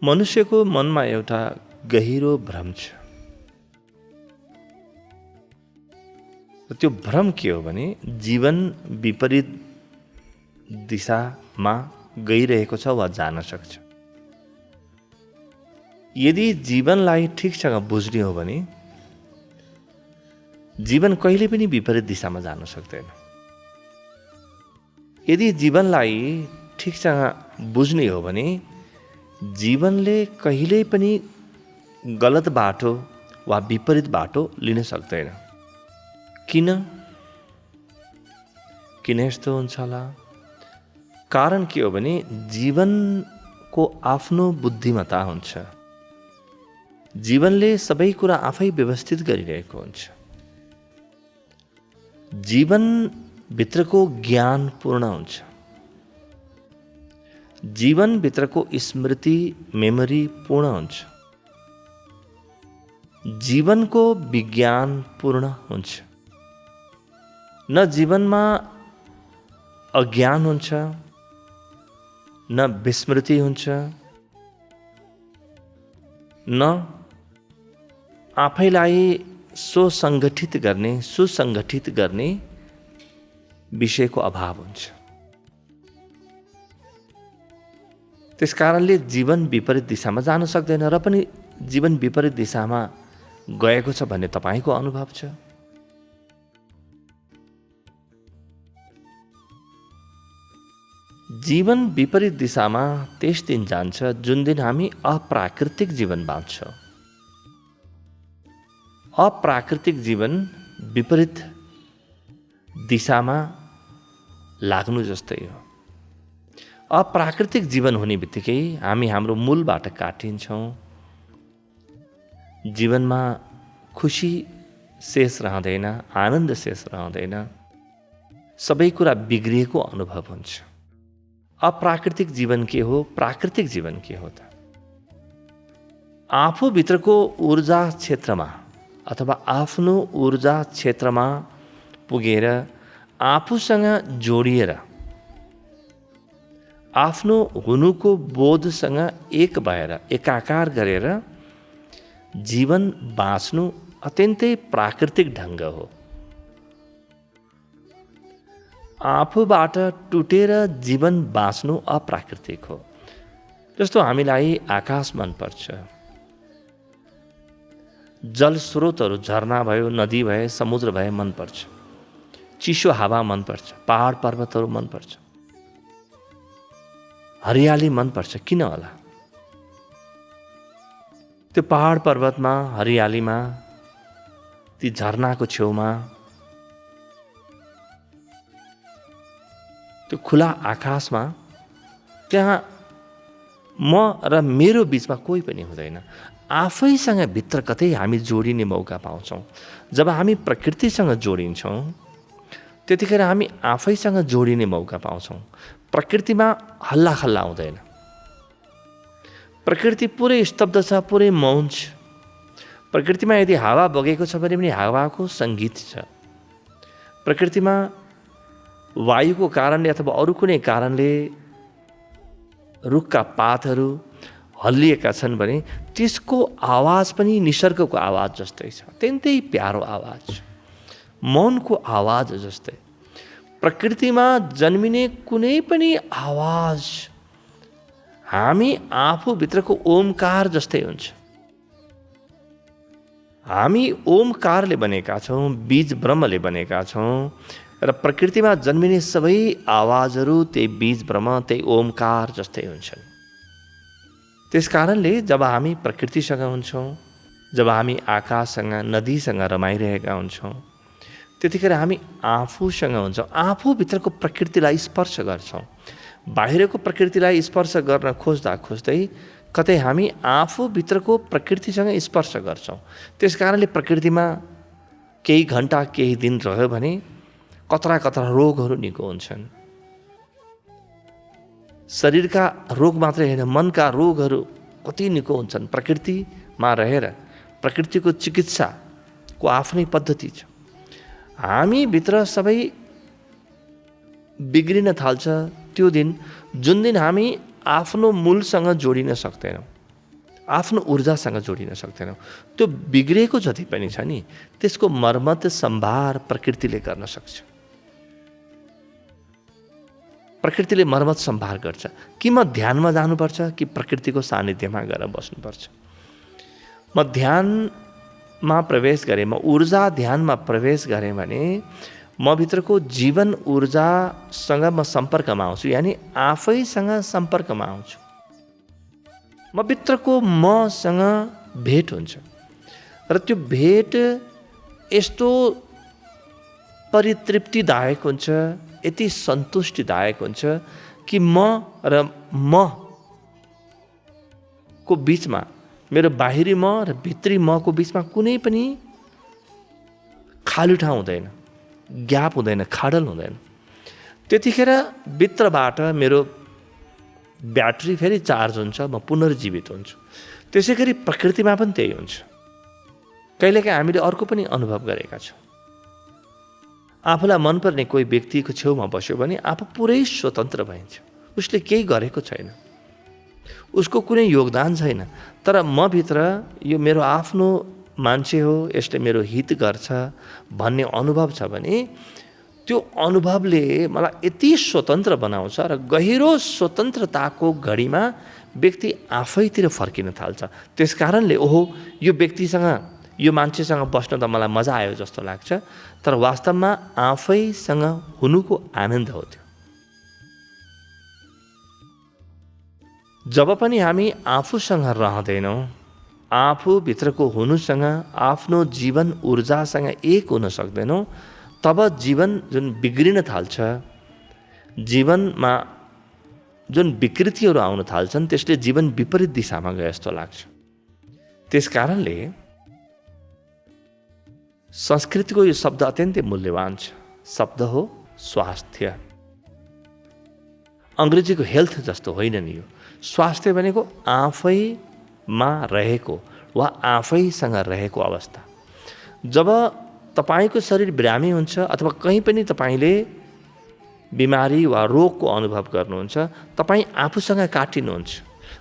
मनुष्यको मनमा एउटा गहिरो भ्रम छ। त्यो भ्रम के हो भने जीवन विपरीत दिशामा गइरहेको छ वा जान सक्छ। यदि जीवनलाई ठिकसँग बुझ्ने हो भने जीवन कहिले पनि विपरीत दिशामा जान सक्दैन। यदि जीवनलाई ठिकसँग बुझ्ने हो भने जीवनले कहिल्यै पनि गलत बाटो वा विपरीत बाटो लिन सक्दैन। किन यस्तो हुन्छ होला? कारण के हो भने जीवनको आफ्नो बुद्धिमत्ता हुन्छ। जीवनले सबै कुरा आफै व्यवस्थित गरिरहेको हुन्छ। जीवनभित्रको ज्ञान पूर्ण हुन्छ। जीवनभित्रको स्मृति मेमोरी पूर्ण हुन्छ। जीवनको विज्ञान पूर्ण हुन्छ। न जीवनमा अज्ञान हुन्छ, न विस्मृति हुन्छ, न आफैलाई सुसङ्गठित गर्ने विषयको अभाव हुन्छ। त्यसकारणले जीवन विपरीत दिशामा जान सक्दैन र पनि जीवन विपरीत दिशामा गएको छ भन्ने तपाईँको अनुभव छ। जीवन विपरीत दिशामा त्यस दिन जान्छ जुन दिन हामी अप्राकृतिक जीवन बाँच्छौँ। अप्राकृतिक जीवन विपरीत दिशामा लाग्नु जस्तै हो। अप्राकृतिक जीवन हुने बित्तिकै हामी हाम्रो मूलबाट काटिन्छौँ। जीवनमा खुसी शेष रहँदैन, आनन्द शेष रहँदैन, सबै कुरा बिग्रिएको अनुभव हुन्छ। अप्राकृतिक जीवन के हो, प्राकृतिक जीवन के हो त? आफूभित्रको ऊर्जा क्षेत्रमा अथवा आफ्नो ऊर्जा क्षेत्रमा पुगेर आफूसँग जोडिएर आफ्नो हुनुको बोधसँग एक भएर एकाकार गरेर जीवन बाँच्नु अत्यन्तै प्राकृतिक ढङ्ग हो। आफूबाट टुटेर जीवन बाँच्नु अप्राकृतिक हो। जस्तो हामीलाई आकाश मनपर्छ, जल स्रोतहरू झरना भयो, नदी भए, समुद्र भए मनपर्छ, चिसो हावा मनपर्छ, पहाड पर्वतहरू मनपर्छ, हरियाली मनपर्छ। किन होला? त्यो पहाड पर्वतमा, हरियालीमा, ती झरनाको छेउमा, त्यो खुला आकाशमा त्यहाँ म र मेरो बीचमा कोही पनि हुँदैन। आफैसँग भित्र कतै हामी जोडिने मौका पाउँछौँ। जब हामी प्रकृतिसँग जोडिन्छौँ त्यतिखेर हामी आफैसँग जोडिने मौका पाउँछौँ। प्रकृतिमा हल्ला खल्ला हुँदैन। प्रकृति पुरै स्तब्ध छ, पुरै मौन छ। प्रकृतिमा यदि हावा बगेको छ भने पनि हावाको सङ्गीत छ। प्रकृतिमा वायुको कारणले अथवा अरू कुनै कारणले रुखका पातहरू हल्लिएका छन् भने त्यसको आवाज पनि निसर्गको आवाज जस्तै छ। अत्यन्तै प्यारो आवाज, मौनको आवाज जस्तै। प्रकृतिमा जन्मिने कुनै पनि आवाज हामी आफूभित्रको ओमकार जस्तै हुन्छ। हामी ओमकारले बनेका छौँ, बीज ब्रह्मले बनेका छौँ र प्रकृतिमा जन्मिने सबै आवाजहरू त्यही बीज ब्रह्म, त्यही ओमकार जस्तै हुन्छन्। त्यसकारणले जब हामी प्रकृतिसँग हुन्छौँ, जब हामी आकाशसँग, नदीसँग रमाइरहेका हुन्छौँ, त्यतिखेर हामी आफूसँग हुन्छौँ। आफूभित्रको प्रकृतिलाई स्पर्श गर्छौँ। बाहिरको प्रकृतिलाई स्पर्श गर्न खोज्दा खोज्दै कतै हामी आफूभित्रको प्रकृतिसँग स्पर्श गर्छौँ। त्यसकारणले प्रकृतिमा केही घन्टा, केही दिन रह्यो भने कतरा कतरा रोगहरू निको हुन्छन्। शरीरका रोग मात्रै होइन, मनका रोगहरू कति निको हुन्छन्। प्रकृतिमा रहेर प्रकृतिको चिकित्साको आफ्नै पद्धति छ। हामी भित्र सबै बिग्रिन थाल्छ त्यो दिन जुन दिन हामी आफ्नो मूलसँग जोडिन सक्दैनौँ। आफ्नो ऊर्जासँग जोडिन सक्दैनौँ। त्यो बिग्रेको जति पनि छ नि त्यसको मर्मत सम्भार प्रकृतिले गर्न सक्छ। प्रकृतिले मर्मत सम्भार गर्छ। कि म ध्यानमा जानुपर्छ कि प्रकृतिको सानिध्यमा गएर बस्नुपर्छ। म ध्यानमा प्रवेश गरेँ, म ऊर्जा ध्यानमा प्रवेश गरेँ भने म भित्रको जीवन ऊर्जासँग म सम्पर्कमा आउँछु, यानि आफैसँग सम्पर्कमा आउँछु। म भित्रको मसँग भेट हुन्छ र त्यो भेट यस्तो परितृप्तिदायक हुन्छ, यति सन्तुष्टिदायक हुन्छ कि म र म को बीचमा, मेरो बाहिरी म र भित्री म को बीचमा कुनै पनि खाली ठाउँ हुँदैन, ग्याप हुँदैन, खाडल हुँदैन। त्यतिखेर भित्रबाट मेरो ब्याट्री फेरि चार्ज हुन्छ, म पुनर्जीवित हुन्छु। त्यसै गरी प्रकृतिमा पनि त्यही हुन्छ। कहिलेकाहीँ हामीले अर्को पनि अनुभव गरेका छौँ। आफूलाई मनपर्ने कोही व्यक्तिको छेउमा बस्यो भने आफू पुरै स्वतन्त्र भइन्छ। उसले केही गरेको छैन, उसको कुनै योगदान छैन, तर म भित्र यो मेरो आफ्नो मान्छे हो, यसले मेरो हित गर्छ भन्ने अनुभव छ भने त्यो अनुभवले मलाई यति स्वतन्त्र बनाउँछ र गहिरो स्वतन्त्रताको घडीमा व्यक्ति आफैतिर फर्किन थाल्छ। त्यस कारणले ओहो यो व्यक्तिसँग, यो मान्छेसँग बस्न त मलाई मजा आयो जस्तो लाग्छ, तर वास्तवमा आफैसँग हुनुको आनन्द हो त्यो। जब पनि हामी आफूसँग रहँदैनौँ, आफूभित्रको हुनुसँग, आफ्नो जीवन ऊर्जासँग एक हुन सक्दैनौँ, तब जीवन जुन बिग्रिन थाल्छ, जीवनमा जुन विकृतिहरू आउन थाल्छन्, त्यसले जीवन विपरीत दिशामा गए जस्तो लाग्छ। त्यस कारणले संस्कृतको यो शब्द अत्यन्तै मूल्यवान छ। शब्द हो स्वास्थ्य। अङ्ग्रेजीको हेल्थ जस्तो होइन नि यो। स्वास्थ्य भनेको आफैमा रहेको वा आफैसँग रहेको अवस्था। जब तपाईको शरीर बिरामी हुन्छ अथवा कहीँ पनि तपाईले बिमारी वा रोगको अनुभव गर्नुहुन्छ, तपाईँ आफूसँग काटिनुहुन्छ।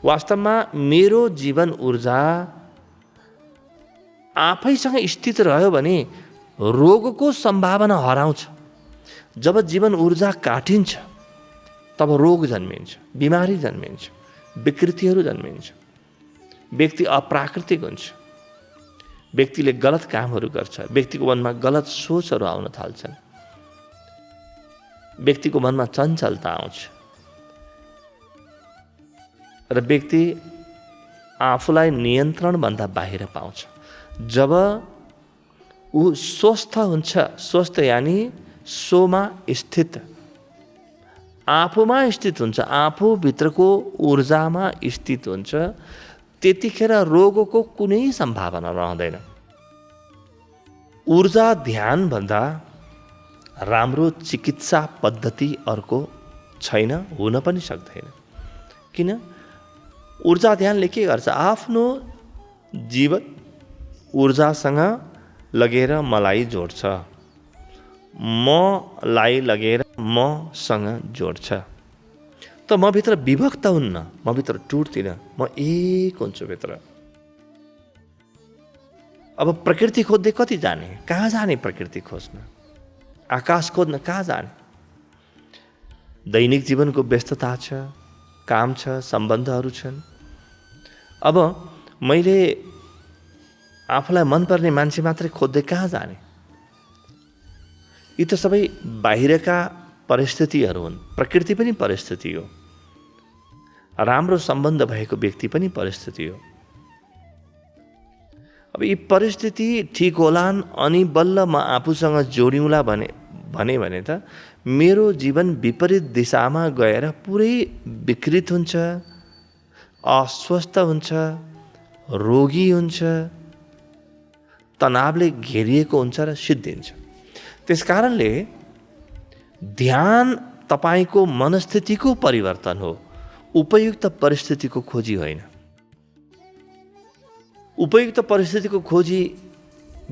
वास्तवमा मेरो जीवन ऊर्जा आफैसँग स्थित रह्यो भने रोगको सम्भावना हराउँछ। जब जीवन ऊर्जा काटिन्छ तब रोग जन्मिन्छ, बिमारी जन्मिन्छ, विकृतिहरू जन्मिन्छ, व्यक्ति अप्राकृतिक हुन्छ, व्यक्तिले गलत कामहरू गर्छ, व्यक्तिको मनमा गलत सोचहरू आउन थाल्छन्, व्यक्तिको मनमा चञ्चलता आउँछ र व्यक्ति आफूलाई नियन्त्रणभन्दा बाहिर पाउँछ। जब ऊ स्वस्थ हुन्छ, स्वस्थ यानि सोमा स्थित, आफूमा स्थित हुन्छ, आफूभित्रको ऊर्जामा स्थित हुन्छ, त्यतिखेर रोगको कुनै सम्भावना रहँदैन। ऊर्जा ध्यानभन्दा राम्रो चिकित्सा पद्धति अर्को छैन, हुन पनि सक्दैन। किन? ऊर्जा ध्यानले के गर्छ? आफ्नो जीवन ऊर्जासँग लगेर मलाई जोड्छ, मलाई लगेर मसँग जोड्छ। त म भित्र विभक्त हुन्न, म भित्र टुट्दिन, म एक हुन्छु भित्र। अब प्रकृति खोज्दै कति जाने? कहाँ जाने प्रकृति खोज्न? आकाश खोज्न कहाँ जाने? दैनिक जीवनको व्यस्तता छ, काम छ, सम्बन्धहरू छन्। अब मैले आफूलाई मनपर्ने मान्छे मात्रै खोज्दै कहाँ जाने? यी त सबै बाहिरका परिस्थितिहरू हुन्। प्रकृति पनि परिस्थिति हो, राम्रो सम्बन्ध भएको व्यक्ति पनि परिस्थिति हो। अब यी परिस्थिति ठिक होलान् अनि बल्ल म आफूसँग जोडिउँला भने त मेरो जीवन विपरीत दिशामा गएर पुरै विकृत हुन्छ, अस्वस्थ हुन्छ, रोगी हुन्छ, तनावले घेरिएको हुन्छ र सिद्धिन्छ। त्यसकारणले ध्यान तपाईको मनस्थितिको परिवर्तन हो, उपयुक्त परिस्थितिको खोजी होइन। उपयुक्त परिस्थितिको खोजी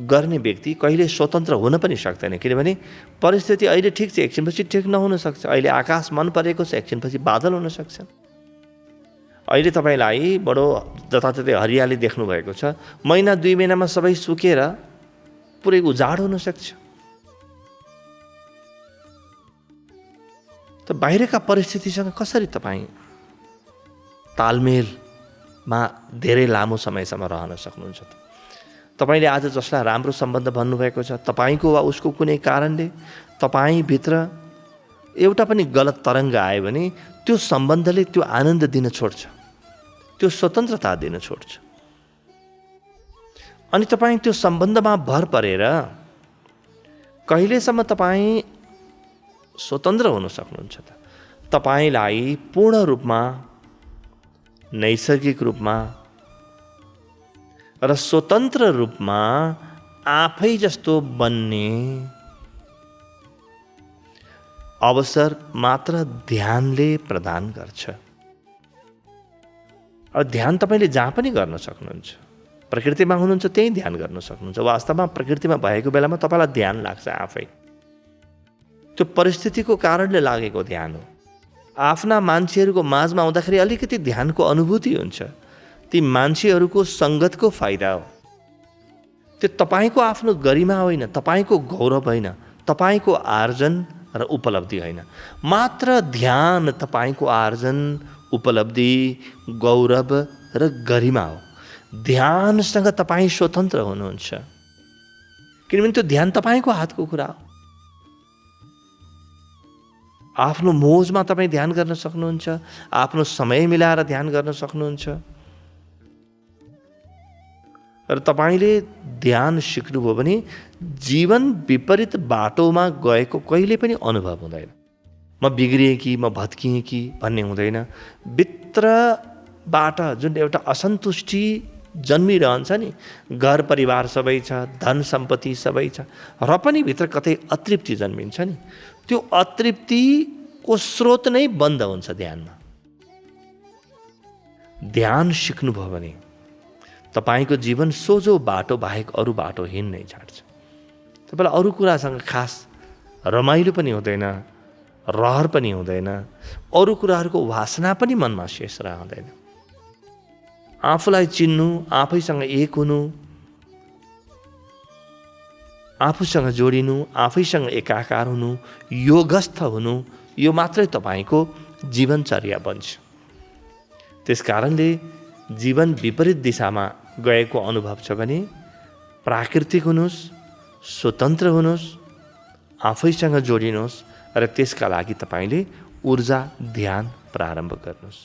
गर्ने व्यक्ति कहिले स्वतन्त्र हुन पनि सक्दैन। किनभने परिस्थिति अहिले ठिक छ, एकछिनपछि ठिक नहुन सक्छ। अहिले आकाश मन परेको छ, एकछिनपछि बादल हुन सक्छ। अहिले तपाईँलाई बडो जताततै हरियाली देख्नुभएको छ, महिना 2 महिनामा सबै सुकेर पुरै उजाड हुन सक्छ। त बाहिरका परिस्थितिसँग कसरी तपाईँ तालमेलमा धेरै लामो समयसम्म रहन सक्नुहुन्छ त? तपाईँले आज जसलाई राम्रो सम्बन्ध भन्नुभएको छ, तपाईँको वा उसको कुनै कारणले तपाईँभित्र एउटा पनि गलत तरङ्ग आयो भने त्यो सम्बन्धले त्यो आनन्द दिन छोड्छ, त्यो स्वतन्त्रता दिन छोड्छ। अनि तपाईँ त्यो सम्बन्धमा भर परेर कहिलेसम्म तपाईँ स्वतन्त्र हुन सक्नुहुन्छ त? तपाईँलाई पूर्ण रूपमा, नैसर्गिक रूपमा र स्वतन्त्र रूपमा आफै जस्तो बन्ने अवसर मात्र ध्यानले प्रदान गर्छ। अब ध्यान तपाईँले जहाँ पनि गर्न सक्नुहुन्छ। प्रकृतिमा हुनुहुन्छ त्यही ध्यान गर्न सक्नुहुन्छ। वास्तवमा प्रकृतिमा भएको बेलामा तपाईँलाई ध्यान लाग्छ आफै। त्यो परिस्थितिको कारणले लागेको ध्यान हो। आफ्ना मान्छेहरूको माझमा आउँदाखेरि अलिकति ध्यानको अनुभूति हुन्छ। ती मान्छेहरूको सङ्गतको फाइदा हो। त्यो तपाईँको आफ्नो गरिमा होइन, तपाईँको गौरव होइन, तपाईँको आर्जन र उपलब्धि होइन। मात्र ध्यान तपाईँको आर्जन, उपलब्धि, गौरव र गरिमा हो। ध्यानसँग तपाईँ स्वतन्त्र हुनुहुन्छ, किनभने त्यो ध्यान तपाईँको हातको कुरा हो। आफ्नो मोजमा तपाईँ ध्यान गर्न सक्नुहुन्छ, आफ्नो समय मिलाएर ध्यान गर्न सक्नुहुन्छ। र तपाईँले ध्यान सिक्नुभयो भने जीवन विपरीत बाटोमा गएको कहिले पनि अनुभव हुँदैन। म बिग्रिएँ कि, म भत्किएँ कि भन्ने हुँदैन। भित्रबाट जुन एउटा असन्तुष्टि जन्मिरहन्छ नि, घर परिवार सबै छ, धन सम्पत्ति सबै छ, र पनि भित्र कतै अतृप्ति जन्मिन्छ नि, त्यो अतृप्तिको स्रोत नै बन्द हुन्छ ध्यानमा। ध्यान सिक्नुभयो भने तपाईँको जीवन सोझो बाटो बाहेक अरू बाटो हिँड्नै छाड्छ। तपाईँलाई अरू कुरासँग खास रमाइलो पनि हुँदैन, रहर पनि हुँदैन, अरू कुराहरूको वासना पनि मनमा शेष रहँदैन। आफूलाई चिन्नु, आफैसँग एक हुनु, आफूसँग जोडिनु, आफैसँग एकाकार हुनु, योगस्थ हुनु, यो मात्रै तपाईँको जीवनचर्या बन्छ। त्यसकारणले जीवन विपरीत दिशामा गएको अनुभव छ भने प्राकृतिक हुनुहोस्, स्वतन्त्र हुनुहोस्, आफैसँग जोडिनुहोस् र त्यसका लागि तपाईँले ऊर्जा, ध्यान प्रारम्भ गर्नुहोस्।